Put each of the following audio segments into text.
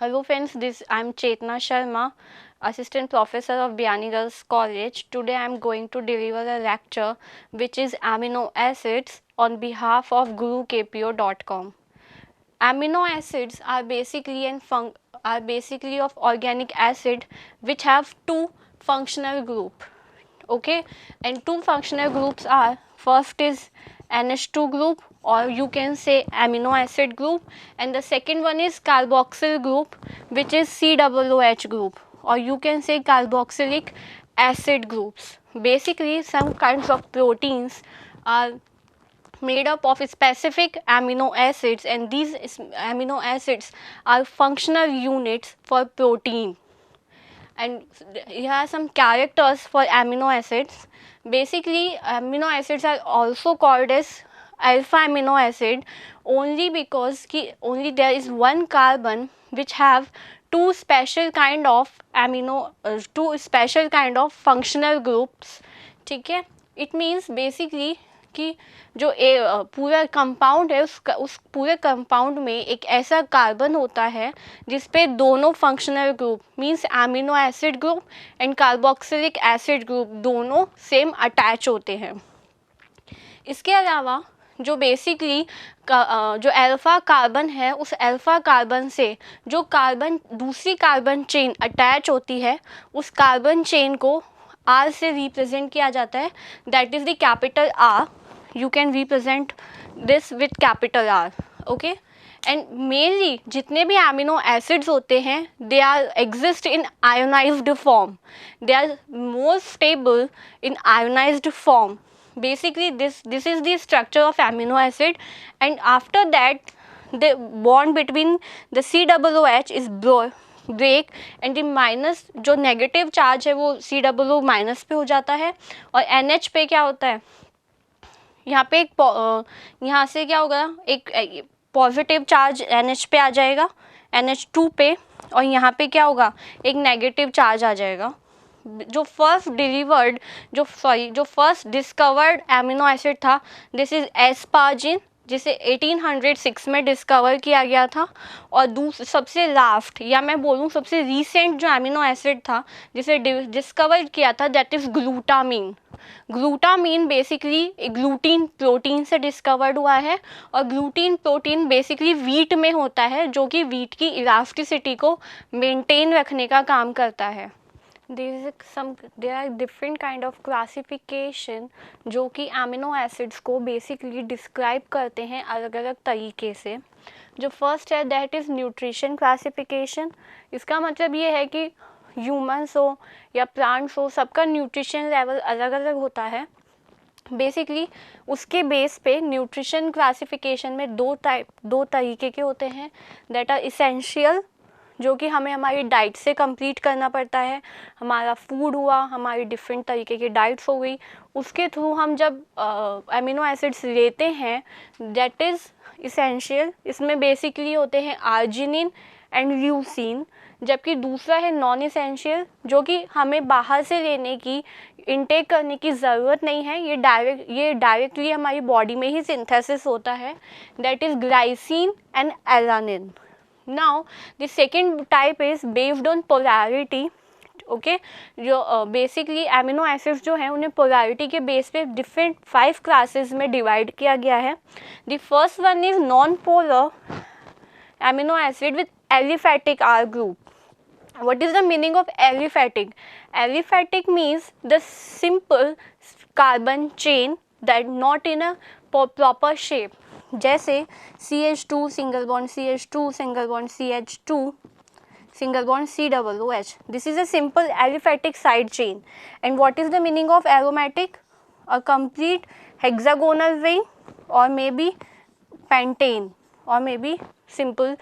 Hello friends, this I'm Chetna Sharma, Assistant Professor of Biani Girls College. Today I'm going to deliver a lecture which is amino acids on behalf of GuruKPO.com. Amino acids are basically of organic acid which have two functional group. Okay, and two functional groups are, first is NH2 group, or you can say amino acid group, and the second one is carboxyl group which is COOH group, or you can say carboxylic acid groups. Basically some kinds of proteins are made up of specific amino acids, and these amino acids are functional units for protein. And here are some characters for amino acids. Basically amino acids are also called as alpha amino acid only because only there is one carbon which have two special kind of functional groups. ठीक है, it means basically कि जो पूरा compound है उस पूरे compound में एक ऐसा कार्बन होता है जिस पे दोनों functional group means amino acid group and carboxylic acid group दोनों सेम अटैच होते हैं. इसके अलावा जो बेसिकली जो अल्फ़ा कार्बन है, उस अल्फ़ा कार्बन से जो कार्बन दूसरी कार्बन चेन अटैच होती है उस कार्बन चेन को R से रिप्रेजेंट किया जाता है, that is the capital R. You can represent this with capital R. Okay, and mainly जितने भी amino acids होते हैं they are exist in ionized form. They are more stable in ionized form. Basically this is the structure of amino acid, and after that the bond between the COOH is break and the minus जो negative charge है वो COO minus पे हो जाता है, और NH पे क्या होता है, यहाँ पे यहाँ से क्या होगा, एक पॉजिटिव चार्ज NH पे आ जाएगा NH2 पे, और यहाँ पे क्या होगा, एक नेगेटिव चार्ज आ जाएगा. जो फर्स्ट डिस्कवर्ड एमिनो एसिड था दिस इज एस्पार्जिन, जिसे 1806 में डिस्कवर किया गया था. और सबसे लास्ट या मैं बोलूँ सबसे रीसेंट जो एमिनो एसिड था जिसे डिस्कवर किया था that is glutamine. Glutamine basically gluten protein से डिस्कवर्ड हुआ है, और ग्लूटीन प्रोटीन बेसिकली वीट में होता है जो कि वीट की इलास्टिसिटी को मेंटेन रखने का काम करता है. there are different kind of classification जो कि अमीनो एसिड्स को बेसिकली डिस्क्राइब करते हैं अलग अलग तरीके से. जो फर्स्ट है दैट इज़ न्यूट्रिशन क्लासिफिकेशन. इसका मतलब ये है कि ह्यूमंस हो या प्लांट्स हो, सबका न्यूट्रिशन लेवल अलग अलग होता है. बेसिकली उसके बेस पे न्यूट्रिशन क्लासिफिकेशन में दो तरीके के होते हैं, दैट आर इसेंशियल जो कि हमें हमारी डाइट से कंप्लीट करना पड़ता है. हमारा फूड हुआ, हमारी डिफरेंट तरीके की डाइट्स हो गई, उसके थ्रू हम जब अमीनो एसिड्स लेते हैं दैट इज़ इसेंशियल. इसमें बेसिकली होते हैं आर्जिनिन एंड ल्यूसीन. जबकि दूसरा है नॉन इसेंशियल जो कि हमें बाहर से लेने की इनटेक करने की ज़रूरत नहीं है, ये डायरेक्टली हमारी बॉडी में ही सिंथेसिस होता है, that is glycine and alanine. Now the second type is based on polarity. Okay, जो बेसिकली एमिनो एसिड्स जो हैं उन्हें पोलैरिटी के बेस पे डिफरेंट 5 क्लासेस में डिवाइड किया गया है. The first one is non polar amino acid with aliphatic R group. What is the meaning of aliphatic? Aliphatic means the simple carbon chain that not in a proper shape. जैसे CH2 single bond CH2 single bond CH2 single bond COOH. This is a simple aliphatic side chain. And what is the meaning of aromatic? A complete hexagonal ring or maybe pentane or maybe simple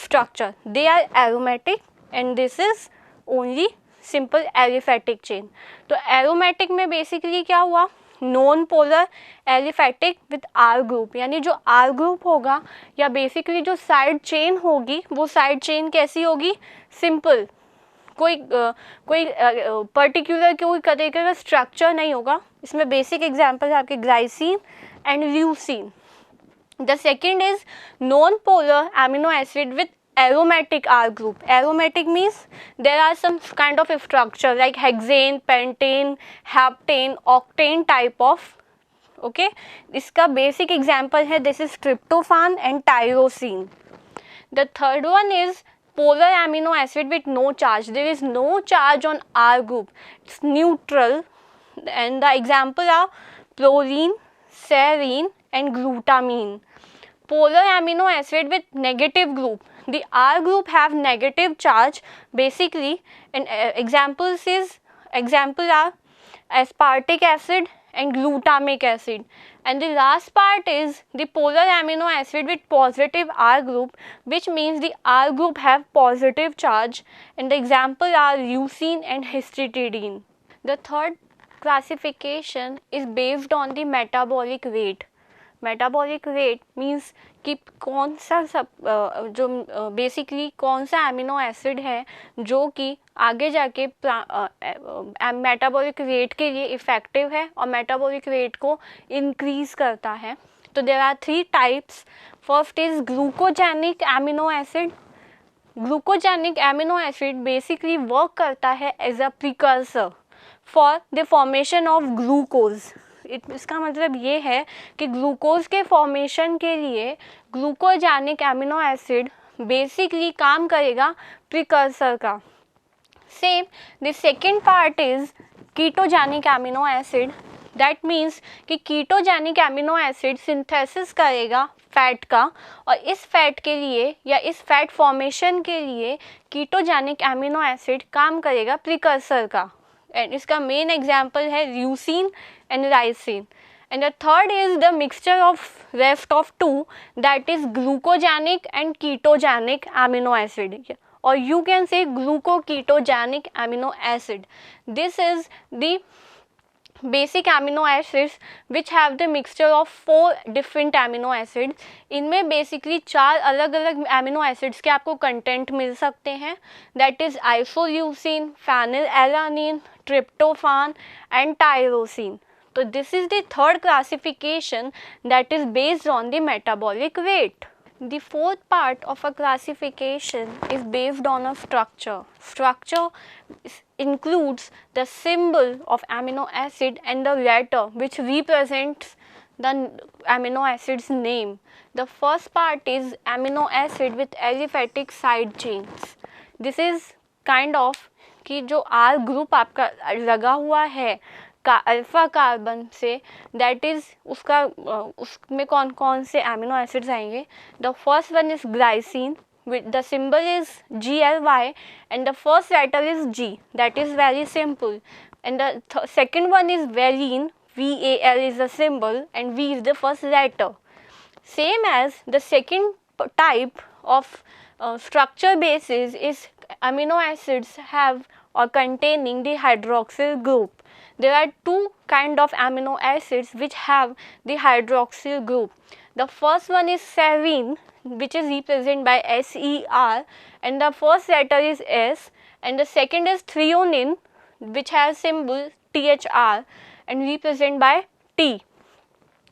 structure. They are aromatic and this is only simple aliphatic chain. तो aromatic में basically क्या हुआ, non polar aliphatic with R group. यानी जो R group होगा या basically जो side chain होगी वो साइड चेन कैसी होगी, सिंपल, कोई पर्टिकुलर कोई तरीके का स्ट्रक्चर नहीं होगा. इसमें बेसिक एग्जांपल है आपके glycine and leucine. The second is non polar amino acid with aromatic R group. Aromatic means there are some kind of structure like hexane, pentane, heptane, octane type of. Okay, इसका basic example है, this is tryptophan and tyrosine. The third one is polar amino acid with no charge. There is no charge on R group. It's neutral, and the example are prolene, serine, and glutamine. Polar amino acid with negative group. The R group have negative charge basically, and examples are aspartic acid and glutamic acid. And the last part is the polar amino acid with positive R group, which means the R group have positive charge, and the example are leucine and histidine. The third classification is based on the metabolic rate. Metabolic rate means कि कौन सा जो basically कौन सा amino acid है जो कि आगे जाके मेटाबॉलिक रेट के लिए इफ़ेक्टिव है और मेटाबॉलिक रेट को इंक्रीज़ करता है. तो there are 3 types. First is glucogenic amino acid. Glucogenic amino acid basically work करता है as a precursor for the formation of glucose. इसका मतलब ये है कि ग्लूकोज के फॉर्मेशन के लिए ग्लूकोजेनिक एमिनो एसिड बेसिकली काम करेगा प्रिकर्सर का. Same the second part is ketogenic amino acid. That means कि कीटोजेनिक एमिनो एसिड सिंथेसिस करेगा फैट का, और इस फैट के लिए या इस फैट फॉर्मेशन के लिए कीटोजेनिक एमिनो एसिड काम करेगा प्रिकर्सर का. एंड इसका मेन एग्जाम्पल है leucine and lysine. And the third is the mixture of rest of 2, that is glucogenic and ketogenic amino acid, or you can say glucoketogenic amino acid. This is the basic amino acids which have the mixture of 4 different amino acids. इनमें basically 4 अलग अलग amino acids के आपको content मिल सकते हैं. That is isoleucine, phenylalanine, tryptophan and tyrosine. So this is the third classification that is based on the metabolic rate. The fourth part of a classification is based on a structure. Structure includes the symbol of amino acid and the letter which represents the amino acid's name. The first part is amino acid with aliphatic side chains. This is kind of कि जो R group आपका लगा हुआ है का alpha carbon से, that is उसका उसमें कौन कौन से एमिनो एसिड्स आएंगे. The first one is glycine with the symbol is GLY and the first letter is G. That is very simple. And the second one is valine. VAL is the symbol and V is the first letter. Same as the second type of structure basis is amino acids have or containing the hydroxyl group. There are 2 kind of amino acids which have the hydroxyl group. The first one is serine, which is represented by SER, and the first letter is S, and the second is threonine, which has symbol THR and represented by T.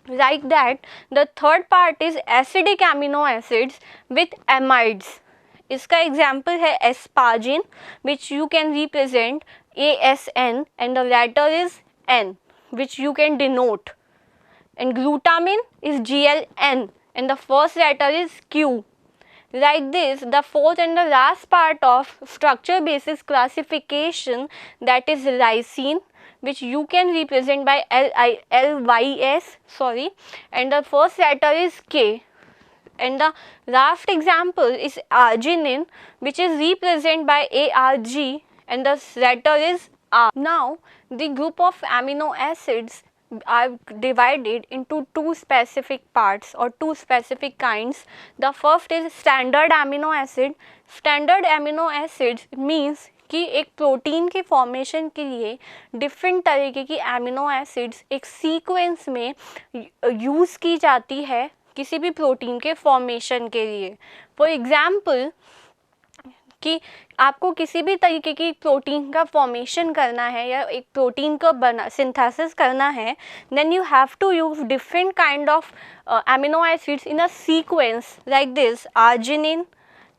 Like that, the third part is acidic amino acids with amides. इसका example है aspargine, which you can represent ASN and the letter is N, which you can denote. And glutamine is GLN and the first letter is Q. Like this, the fourth and the last part of structure basis classification, that is lysine, which you can represent by LYS, and the first letter is K. And the last example is arginine, which is represented by ARG and the letter is R. Now, the group of amino acids are divided into 2 specific parts or 2 specific kinds. The first is standard amino acid. Standard amino acids means कि एक protein के formation के लिए different तरीके की amino acids एक sequence में use की जाती है किसी भी प्रोटीन के फॉर्मेशन के लिए. फॉर एग्जाम्पल कि आपको किसी भी तरीके की प्रोटीन का फॉर्मेशन करना है या एक प्रोटीन का बना सिंथेसिस करना है, then you have to use different kind of amino acids in a sequence like this: arginine,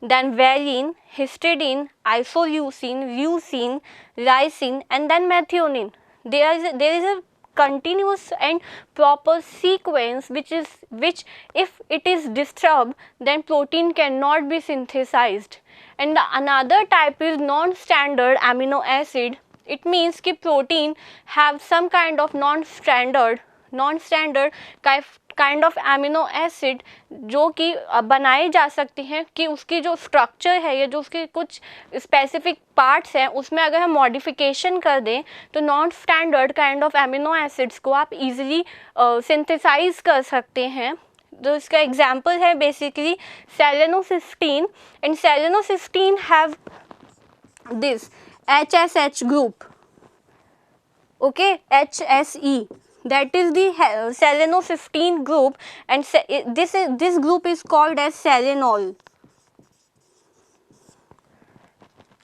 then valine, histidine, isoleucine, leucine, lysine, and then methionine. There is a continuous and proper sequence which if it is disturbed, then protein cannot be synthesized. And the another type is non-standard amino acid. It means कि protein have some kind of non-standard kind of amino acid जो कि बनाए जा सकते हैं कि उसकी जो स्ट्रक्चर है या जो उसके कुछ स्पेसिफिक पार्ट्स हैं उसमें अगर हम मॉडिफिकेशन कर दें तो non standard kind of amino acids को आप इजीली सिंथेसाइज कर सकते हैं. तो इसका एग्जांपल है basically selenocysteine, and selenocysteine have this HSH group, okay, HSE, that is the selenocysteine group, and this group is called as selenol.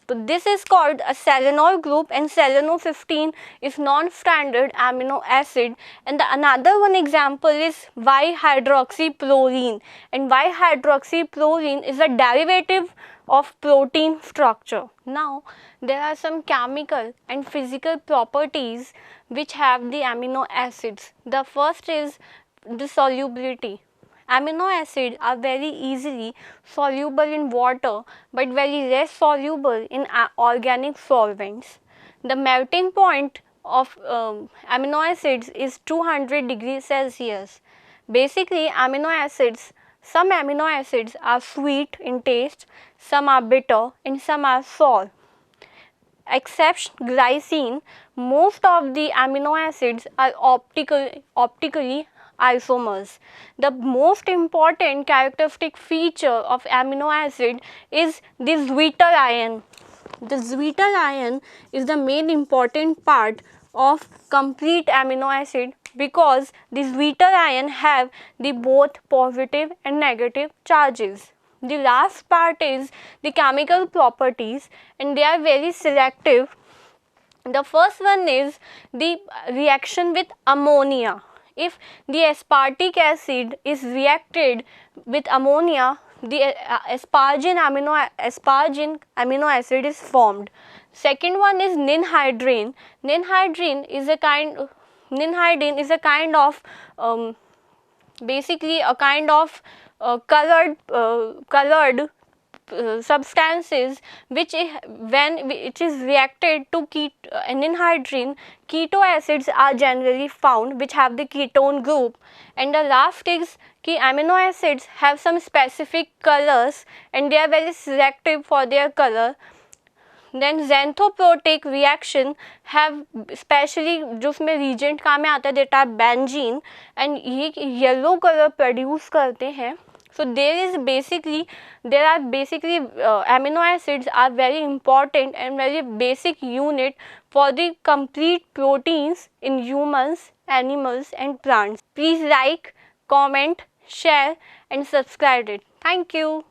So this is called a selenol group, and selenocysteine is non-standard amino acid. And the another one example is Y-hydroxyproline, and Y-hydroxyproline is a derivative of protein structure. Now there are some chemical and physical properties which have the amino acids. The first is the solubility. Amino acids are very easily soluble in water but very less soluble in organic solvents. The melting point of amino acids is 200 degrees Celsius. Basically, some amino acids are sweet in taste, some are bitter, and some are sour. Except glycine, most of the amino acids are optically isomers. The most important characteristic feature of amino acid is the Zwitter ion. The Zwitter ion is the main important part of complete amino acid because the Zwitter ion have the both positive and negative charges. The last part is the chemical properties, and they are very selective. The first one is the reaction with ammonia. If the aspartic acid is reacted with ammonia, the aspargine amino acid is formed. Second one is ninhydrine. Ninhydrine is a kind of basically a kind of colored substances which when it is reacted to ninhydrine, keto acids are generally found which have the ketone group. And the last is कि amino acids have some specific colors and they are very selective for their color. Then xanthoprotic reaction have specially जो उसमें reagent काम में आता है that are benzene, and ये yellow color produce करते हैं. So there are basically amino acids are very important and very basic unit for the complete proteins in humans, animals, and plants. Please like, comment, share, and subscribe it. Thank you.